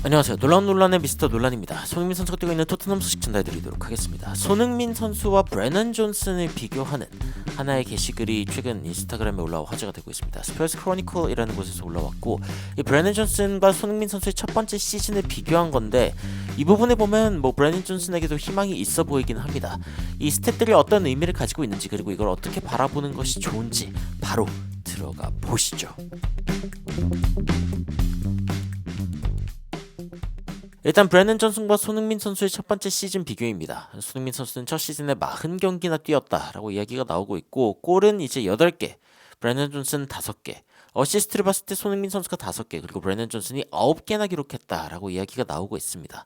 안녕하세요. 놀라운 논란의 미스터 논란입니다. 손흥민 선수가 뛰고 있는 토트넘 소식 전달해드리도록 하겠습니다. 손흥민 선수와 브래넌 존슨을 비교하는 하나의 게시글이 최근 인스타그램에 올라와 화제가 되고 있습니다. 스퍼스 크로니클이라는 곳에서 올라왔고, 이 브래넌 존슨과 손흥민 선수의 첫 번째 시즌을 비교한 건데, 이 부분에 보면 브래넌 존슨에게도 희망이 있어 보이긴 합니다. 이 스탯들이 어떤 의미를 가지고 있는지, 그리고 이걸 어떻게 바라보는 것이 좋은지 바로 들어가 보시죠. 일단 브래넌 존슨과 손흥민 선수의 첫 번째 시즌 비교입니다. 손흥민 선수는 첫 시즌에 40경기나 뛰었다라고 이야기가 나오고 있고, 골은 이제 8개, 브래넌 존슨은 5개, 어시스트를 봤을 때 손흥민 선수가 5개, 그리고 브래넌 존슨이 9개나 기록했다라고 이야기가 나오고 있습니다.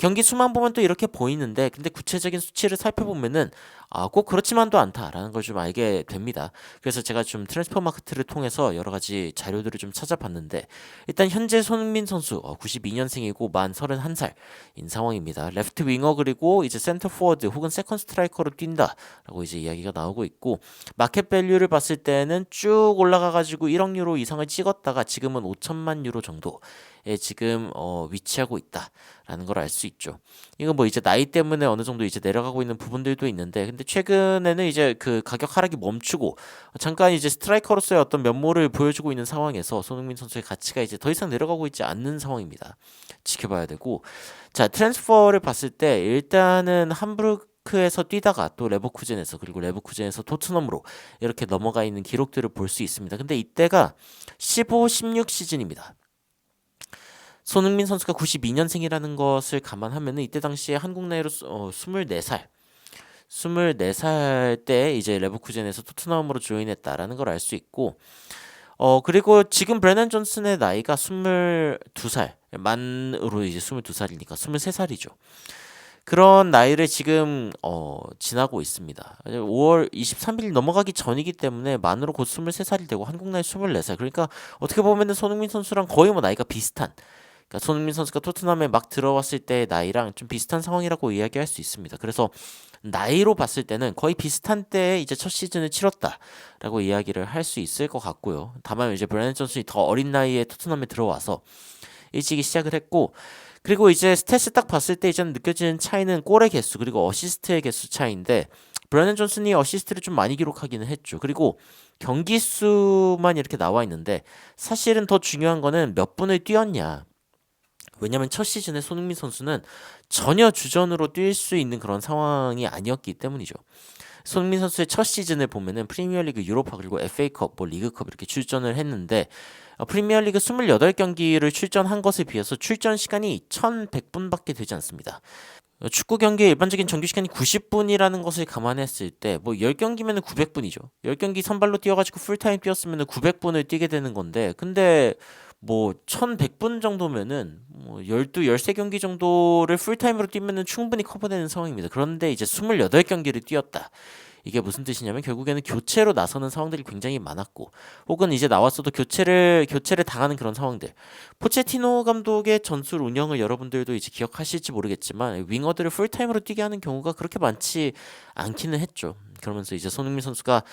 경기 수만 보면 또 이렇게 보이는데, 근데 구체적인 수치를 살펴보면은 꼭 그렇지만도 않다라는 걸 좀 알게 됩니다. 그래서 제가 좀 트랜스퍼 마케트를 통해서 여러 가지 자료들을 좀 찾아봤는데, 일단 현재 손흥민 선수 92년생이고 만 31살인 상황입니다. 레프트 윙어 그리고 이제 센터 포워드 혹은 세컨 스트라이커로 뛴다라고 이제 이야기가 나오고 있고, 마켓 밸류를 봤을 때는 쭉 올라가가지고 1억 유로 이상을 찍었다가 지금은 5천만 유로 정도에 지금 위치하고 있다라는 걸 알 수 있죠. 이건 이제 나이 때문에 어느 정도 이제 내려가고 있는 부분들도 있는데, 근데 최근에는 이제 그 가격 하락이 멈추고 잠깐 이제 스트라이커로서의 어떤 면모를 보여주고 있는 상황에서 손흥민 선수의 가치가 이제 더 이상 내려가고 있지 않는 상황입니다. 지켜봐야 되고, 자, 트랜스퍼를 봤을 때 일단은 함부르크에서 뛰다가 또 레버쿠젠에서, 그리고 레버쿠젠에서 토트넘으로 이렇게 넘어가 있는 기록들을 볼 수 있습니다. 근데 이때가 15-16 시즌입니다. 손흥민 선수가 92년생이라는 것을 감안하면 이때 당시에 한국 나이로 24살 때 이제 레버쿠젠에서 토트넘으로 조인했다라는 걸 알 수 있고, 그리고 지금 브래넌 존슨의 나이가 22살, 만으로 이제 22살이니까 23살이죠. 그런 나이를 지금 지나고 있습니다. 5월 23일 넘어가기 전이기 때문에 만으로 곧 23살이 되고 한국 나이 24살. 그러니까 어떻게 보면은 손흥민 선수랑 거의 나이가 비슷한, 그러니까 손흥민 선수가 토트넘에 막 들어왔을 때의 나이랑 좀 비슷한 상황이라고 이야기할 수 있습니다. 그래서 나이로 봤을 때는 거의 비슷한 때에 이제 첫 시즌을 치렀다라고 이야기를 할 수 있을 것 같고요. 다만 이제 브래넌 존슨이 더 어린 나이에 토트넘에 들어와서 일찍이 시작을 했고, 그리고 이제 스탯을 딱 봤을 때 이제는 느껴지는 차이는 골의 개수 그리고 어시스트의 개수 차이인데, 브래넌 존슨이 어시스트를 좀 많이 기록하기는 했죠. 그리고 경기 수만 이렇게 나와 있는데, 사실은 더 중요한 거는 몇 분을 뛰었냐. 왜냐면 첫 시즌에 손흥민 선수는 전혀 주전으로 뛸 수 있는 그런 상황이 아니었기 때문이죠. 손흥민 선수의 첫 시즌을 보면은 프리미어리그, 유로파 그리고 FA컵, 리그컵 이렇게 출전을 했는데, 프리미어리그 28경기를 출전한 것에 비해서 출전 시간이 1100분밖에 되지 않습니다. 축구 경기의 일반적인 정규 시간이 90분이라는 것을 감안했을 때 10경기면은 900분이죠. 10경기 선발로 뛰어가지고 풀타임 뛰었으면은 900분을 뛰게 되는 건데, 근데 1100분 정도면은 12, 13경기 정도를 풀타임으로 뛰면은 충분히 커버되는 상황입니다. 그런데 이제 28경기를 뛰었다. 이게 무슨 뜻이냐면 결국에는 교체로 나서는 상황들이 굉장히 많았고, 혹은 이제 나왔어도 교체를 당하는 그런 상황들. 포체티노 감독의 전술 운영을 여러분들도 이제 기억하실지 모르겠지만, 윙어들을 풀타임으로 뛰게 하는 경우가 그렇게 많지 않기는 했죠. 그러면서 이제 손흥민 선수가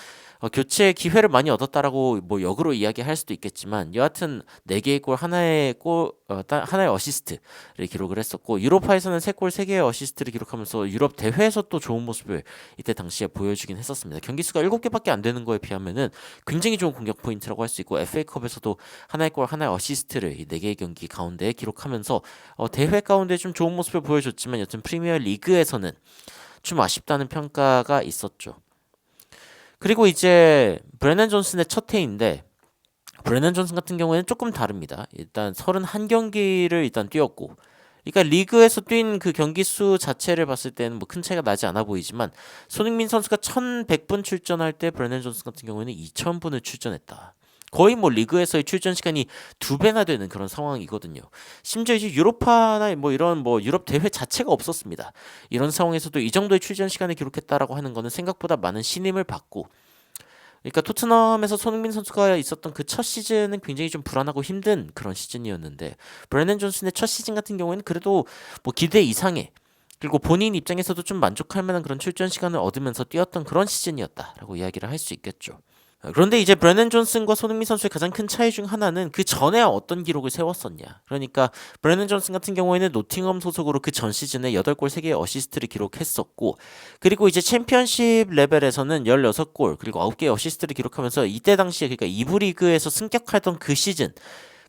교체 기회를 많이 얻었다라고 역으로 이야기할 수도 있겠지만, 여하튼 4개의 골, 하나의 어시스트를 기록을 했었고, 유로파에서는 3골 3개의 어시스트를 기록하면서 유럽 대회에서 또 좋은 모습을 이때 당시에 보여주긴 했었습니다. 경기 수가 7개밖에 안 되는 거에 비하면은 굉장히 좋은 공격 포인트라고 할 수 있고, FA컵에서도 하나의 골, 하나의 어시스트를 이 4개의 경기 가운데 기록하면서 대회 가운데 좀 좋은 모습을 보여줬지만, 여튼 프리미어 리그에서는 좀 아쉽다는 평가가 있었죠. 그리고 이제 브래넌 존슨의 첫 해인데, 브래넌 존슨 같은 경우에는 조금 다릅니다. 일단 31경기를 일단 뛰었고, 그러니까 리그에서 뛴 그 경기 수 자체를 봤을 때는 큰 차이가 나지 않아 보이지만, 손흥민 선수가 1100분 출전할 때 브래넌 존슨 같은 경우에는 2000분을 출전했다. 거의 리그에서의 출전 시간이 2배나 되는 그런 상황이거든요. 심지어 이제 유로파나 이런 유럽 대회 자체가 없었습니다. 이런 상황에서도 이 정도의 출전 시간을 기록했다라고 하는 거는 생각보다 많은 신임을 받고, 그러니까 토트넘에서 손흥민 선수가 있었던 그 첫 시즌은 굉장히 좀 불안하고 힘든 그런 시즌이었는데, 브래넌 존슨의 첫 시즌 같은 경우에는 그래도 기대 이상의, 그리고 본인 입장에서도 좀 만족할 만한 그런 출전 시간을 얻으면서 뛰었던 그런 시즌이었다라고 이야기를 할 수 있겠죠. 그런데 이제 브래넌 존슨과 손흥민 선수의 가장 큰 차이 중 하나는 그 전에 어떤 기록을 세웠었냐. 그러니까 브래넌 존슨 같은 경우에는 노팅엄 소속으로 그 전 시즌에 8골 3개의 어시스트를 기록했었고, 그리고 이제 챔피언십 레벨에서는 16골 그리고 9개의 어시스트를 기록하면서 이때 당시에, 그러니까 2부 리그에서 승격하던 그 시즌,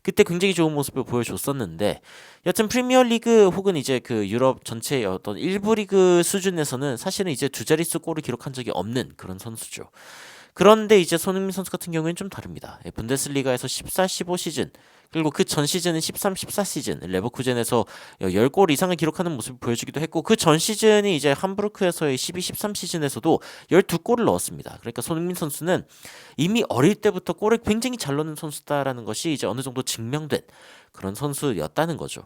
그때 굉장히 좋은 모습을 보여줬었는데, 여튼 프리미어리그 혹은 이제 그 유럽 전체의 어떤 1부 리그 수준에서는 사실은 이제 두 자릿수 골을 기록한 적이 없는 그런 선수죠. 그런데 이제 손흥민 선수 같은 경우에는 좀 다릅니다. 분데스리가에서 14, 15 시즌, 그리고 그 전 시즌은 13, 14 시즌 레버쿠젠에서 10골 이상을 기록하는 모습을 보여주기도 했고, 그 전 시즌이 이제 함부르크에서의 12, 13 시즌에서도 12골을 넣었습니다. 그러니까 손흥민 선수는 이미 어릴 때부터 골을 굉장히 잘 넣는 선수다라는 것이 이제 어느 정도 증명된 그런 선수였다는 거죠.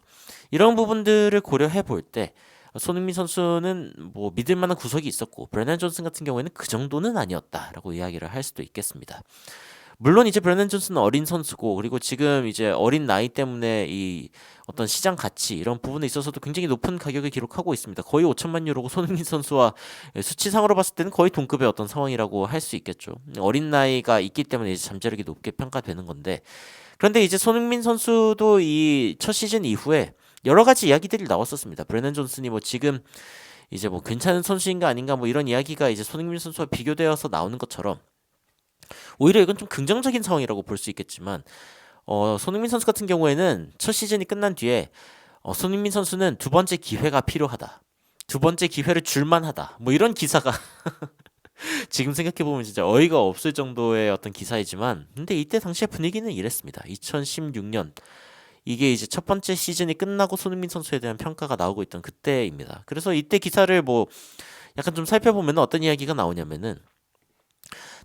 이런 부분들을 고려해 볼 때 손흥민 선수는 뭐 믿을 만한 구석이 있었고, 브래넌 존슨 같은 경우에는 그 정도는 아니었다라고 이야기를 할 수도 있겠습니다. 물론 이제 브래넌 존슨은 어린 선수고, 그리고 지금 이제 어린 나이 때문에 이 어떤 시장 가치 이런 부분에 있어서도 굉장히 높은 가격을 기록하고 있습니다. 거의 5천만 유로고 손흥민 선수와 수치상으로 봤을 때는 거의 동급의 어떤 상황이라고 할 수 있겠죠. 어린 나이가 있기 때문에 이제 잠재력이 높게 평가되는 건데, 그런데 이제 손흥민 선수도 이 첫 시즌 이후에 여러 가지 이야기들이 나왔었습니다. 브래넌 존슨이 뭐 지금 이제 뭐 괜찮은 선수인가 아닌가 뭐 이런 이야기가 이제 손흥민 선수와 비교되어서 나오는 것처럼, 오히려 이건 좀 긍정적인 상황이라고 볼 수 있겠지만, 손흥민 선수 같은 경우에는 첫 시즌이 끝난 뒤에 손흥민 선수는 두 번째 기회가 필요하다, 두 번째 기회를 줄만하다, 뭐 이런 기사가 지금 생각해보면 진짜 어이가 없을 정도의 어떤 기사이지만, 근데 이때 당시의 분위기는 이랬습니다. 2016년, 이게 이제 첫 번째 시즌이 끝나고 손흥민 선수에 대한 평가가 나오고 있던 그때입니다. 그래서 이때 기사를 뭐 약간 좀 살펴보면 어떤 이야기가 나오냐면은,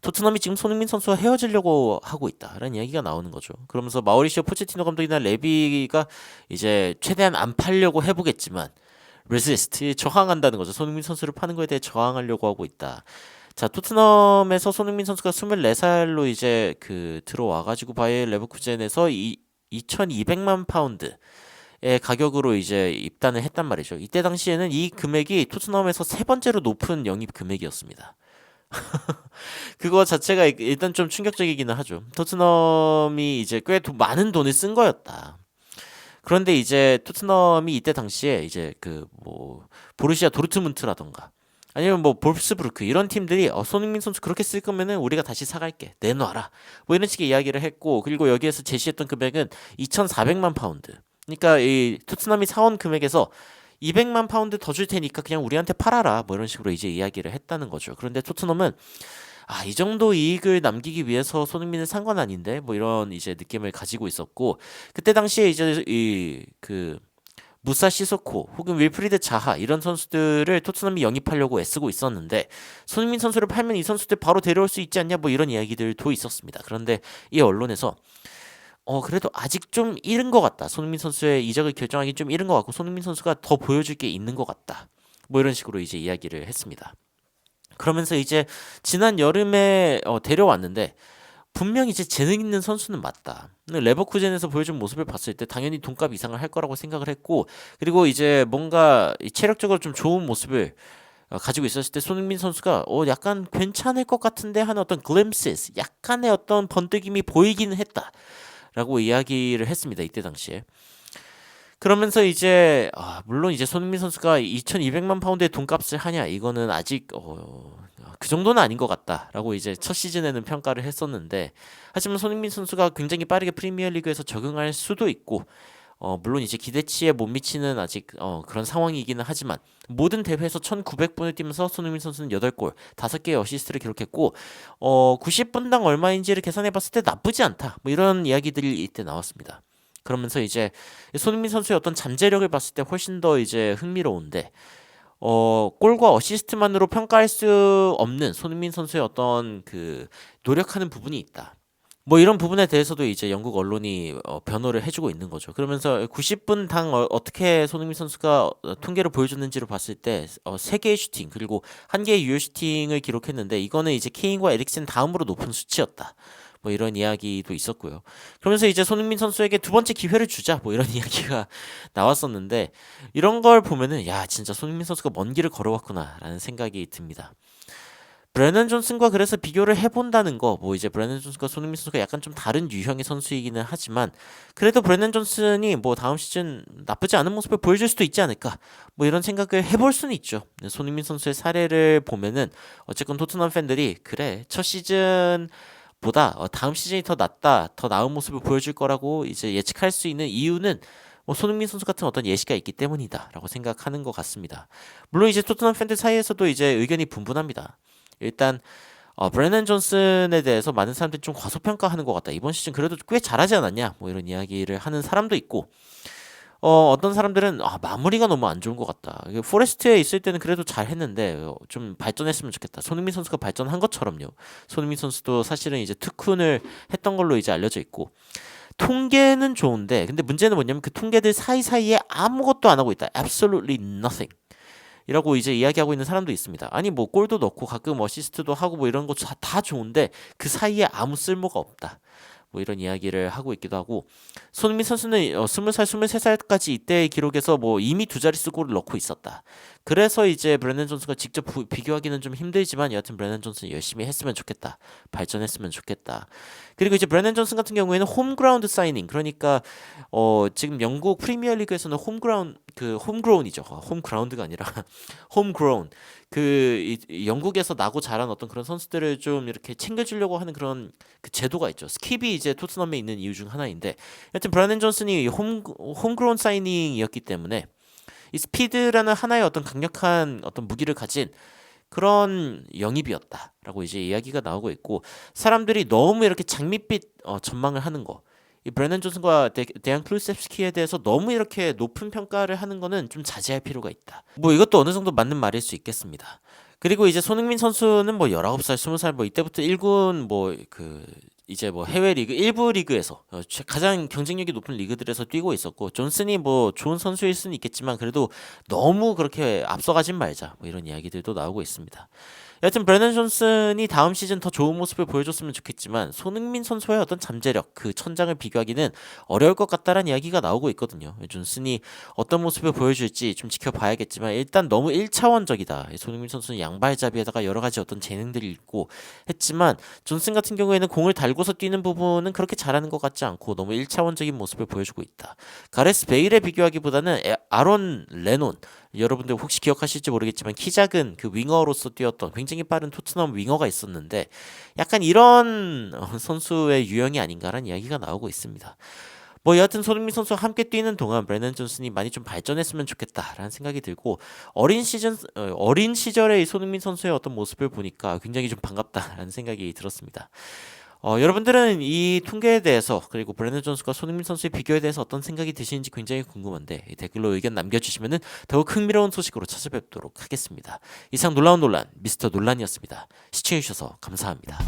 토트넘이 지금 손흥민 선수와 헤어지려고 하고 있다라는 이야기가 나오는 거죠. 그러면서 마우리시오 포체티노 감독이나 레비가 이제 최대한 안 팔려고 해보겠지만 resist, 저항한다는 거죠. 손흥민 선수를 파는 거에 대해 저항하려고 하고 있다. 자, 토트넘에서 손흥민 선수가 24살로 이제 그 들어와가지고 바이에른 레버쿠젠에서 2,200만 파운드의 가격으로 이제 입단을 했단 말이죠. 이때 당시에는 이 금액이 토트넘에서 세 번째로 높은 영입 금액이었습니다. 그거 자체가 일단 좀 충격적이기는 하죠. 토트넘이 이제 꽤 많은 돈을 쓴 거였다. 그런데 이제 토트넘이 이때 당시에 이제 그 뭐 보르시아 도르트문트라던가 아니면 뭐 볼프스부르크 이런 팀들이 손흥민 선수 그렇게 쓸 거면은 우리가 다시 사갈게, 내놔라, 뭐 이런 식의 이야기를 했고, 그리고 여기에서 제시했던 금액은 2,400만 파운드. 그러니까 이 토트넘이 사온 금액에서 200만 파운드 더 줄 테니까 그냥 우리한테 팔아라, 뭐 이런 식으로 이제 이야기를 했다는 거죠. 그런데 토트넘은 이 정도 이익을 남기기 위해서 손흥민을 산 건 아닌데, 뭐 이런 이제 느낌을 가지고 있었고, 그때 당시에 이제 이 그 무사 시소코 혹은 윌프리드 자하 이런 선수들을 토트넘이 영입하려고 애쓰고 있었는데, 손흥민 선수를 팔면 이 선수들 바로 데려올 수 있지 않냐, 뭐 이런 이야기들도 있었습니다. 그런데 이 언론에서 그래도 아직 좀 이른 것 같다, 손흥민 선수의 이적을 결정하기 좀 이른 것 같고 손흥민 선수가 더 보여줄 게 있는 것 같다, 뭐 이런 식으로 이제 이야기를 했습니다. 그러면서 이제 지난 여름에 데려왔는데, 분명히 이제 재능 있는 선수는 맞다. 레버쿠젠에서 보여준 모습을 봤을 때 당연히 돈값 이상을 할 거라고 생각을 했고, 그리고 이제 뭔가 체력적으로 좀 좋은 모습을 가지고 있었을 때 손흥민 선수가 약간 괜찮을 것 같은데 하는 어떤 glimpses, 약간의 어떤 번뜩임이 보이기는 했다라고 이야기를 했습니다. 이때 당시에. 그러면서 이제 물론 이제 손흥민 선수가 2,200만 파운드의 돈값을 하냐, 이거는 아직 그 정도는 아닌 것 같다라고 이제 첫 시즌에는 평가를 했었는데, 하지만 손흥민 선수가 굉장히 빠르게 프리미어리그에서 적응할 수도 있고, 물론 이제 기대치에 못 미치는 아직 그런 상황이기는 하지만, 모든 대회에서 1,900분을 뛰면서 손흥민 선수는 8골 5개의 어시스트를 기록했고, 90분당 얼마인지를 계산해봤을 때 나쁘지 않다, 뭐 이런 이야기들이 이때 나왔습니다. 그러면서 이제 손흥민 선수의 어떤 잠재력을 봤을 때 훨씬 더 이제 흥미로운데, 골과 어시스트만으로 평가할 수 없는 손흥민 선수의 어떤 그 노력하는 부분이 있다, 뭐 이런 부분에 대해서도 이제 영국 언론이 변호를 해주고 있는 거죠. 그러면서 90분당 어떻게 손흥민 선수가 통계를 보여줬는지를 봤을 때 3개의 슈팅 그리고 1개의 유효 슈팅을 기록했는데, 이거는 이제 케인과 에릭센 다음으로 높은 수치였다, 뭐 이런 이야기도 있었고요. 그러면서 이제 손흥민 선수에게 두 번째 기회를 주자, 뭐 이런 이야기가 나왔었는데, 이런 걸 보면은 야, 진짜 손흥민 선수가 먼 길을 걸어왔구나라는 생각이 듭니다. 브래넌 존슨과 그래서 비교를 해본다는 거, 뭐 이제 브래넌 존슨과 손흥민 선수가 약간 좀 다른 유형의 선수이기는 하지만 그래도 브래넌 존슨이 뭐 다음 시즌 나쁘지 않은 모습을 보여줄 수도 있지 않을까, 뭐 이런 생각을 해볼 수는 있죠. 손흥민 선수의 사례를 보면은 어쨌건 토트넘 팬들이 그래 첫 시즌 보다 다음 시즌이 더 낫다, 더 나은 모습을 보여줄 거라고 이제 예측할 수 있는 이유는 뭐 손흥민 선수 같은 어떤 예시가 있기 때문이다라고 생각하는 것 같습니다. 물론 이제 토트넘 팬들 사이에서도 이제 의견이 분분합니다. 일단 브래넌 존슨에 대해서 많은 사람들이 좀 과소평가하는 것 같다. 이번 시즌 그래도 꽤 잘하지 않았냐? 뭐 이런 이야기를 하는 사람도 있고, 어떤 사람들은 마무리가 너무 안 좋은 것 같다. 이게 포레스트에 있을 때는 그래도 잘했는데 좀 발전했으면 좋겠다. 손흥민 선수가 발전한 것처럼요. 손흥민 선수도 사실은 이제 특훈을 했던 걸로 이제 알려져 있고, 통계는 좋은데 근데 문제는 뭐냐면 그 통계들 사이사이에 아무것도 안 하고 있다. Absolutely nothing. 이라고 이제 이야기하고 있는 사람도 있습니다. 아니 뭐 골도 넣고 가끔 어시스트도 하고 뭐 이런 거 다 좋은데 그 사이에 아무 쓸모가 없다. 뭐 이런 이야기를 하고 있기도 하고, 손흥민 선수는 20살, 23살까지 이때의 기록에서 뭐 이미 두 자릿수 골을 넣고 있었다. 그래서 이제 브래넌 존슨과 직접 비교하기는 좀 힘들지만 여하튼 브래넌 존슨이 열심히 했으면 좋겠다. 발전했으면 좋겠다. 그리고 이제 브래넌 존슨 같은 경우에는 홈그라운드 사이닝, 그러니까 지금 영국 프리미어리그에서는 홈그라운이죠. 홈그라운드가 아니라 홈그라운. 영국에서 나고 자란 어떤 그런 선수들을 좀 이렇게 챙겨주려고 하는 그런 그 제도가 있죠. 스킵이 이제 토트넘에 있는 이유 중 하나인데, 여튼 브래넌 존슨이 홈그라운 사이닝이었기 때문에 이 스피드라는 하나의 어떤 강력한 어떤 무기를 가진 그런 영입이었다라고 이제 이야기가 나오고 있고, 사람들이 너무 이렇게 장밋빛 전망을 하는 거, 이 브래넌 존슨과 데안 클루셉스키에 대해서 너무 이렇게 높은 평가를 하는 거는 좀 자제할 필요가 있다. 뭐 이것도 어느 정도 맞는 말일 수 있겠습니다. 그리고 이제 손흥민 선수는 뭐 19살, 20살 뭐 이때부터 1군 이제 뭐 해외 리그, 일부 리그에서 가장 경쟁력이 높은 리그들에서 뛰고 있었고, 존슨이 뭐 좋은 선수일 수는 있겠지만 그래도 너무 그렇게 앞서가진 말자, 뭐 이런 이야기들도 나오고 있습니다. 여하튼 브래넌 존슨이 다음 시즌 더 좋은 모습을 보여줬으면 좋겠지만 손흥민 선수의 어떤 잠재력, 그 천장을 비교하기는 어려울 것 같다라는 이야기가 나오고 있거든요. 존슨이 어떤 모습을 보여줄지 좀 지켜봐야겠지만 일단 너무 1차원적이다. 손흥민 선수는 양발잡이에다가 여러 가지 어떤 재능들이 있고 했지만 존슨 같은 경우에는 공을 달고서 뛰는 부분은 그렇게 잘하는 것 같지 않고 너무 1차원적인 모습을 보여주고 있다. 가레스 베일에 비교하기보다는 아론 레논, 여러분들 혹시 기억하실지 모르겠지만 키 작은 그 윙어로서 뛰었던 굉장히 빠른 토트넘 윙어가 있었는데 약간 이런 선수의 유형이 아닌가라는 이야기가 나오고 있습니다. 뭐 여하튼 손흥민 선수와 함께 뛰는 동안 브래넌 존슨이 많이 좀 발전했으면 좋겠다라는 생각이 들고, 어린 시절의 이 손흥민 선수의 어떤 모습을 보니까 굉장히 좀 반갑다라는 생각이 들었습니다. 여러분들은 이 통계에 대해서 그리고 브래넌 존슨과 손흥민 선수의 비교에 대해서 어떤 생각이 드시는지 굉장히 궁금한데 댓글로 의견 남겨주시면 더욱 흥미로운 소식으로 찾아뵙도록 하겠습니다. 이상 놀라운 논란 미스터 논란이었습니다. 시청해주셔서 감사합니다.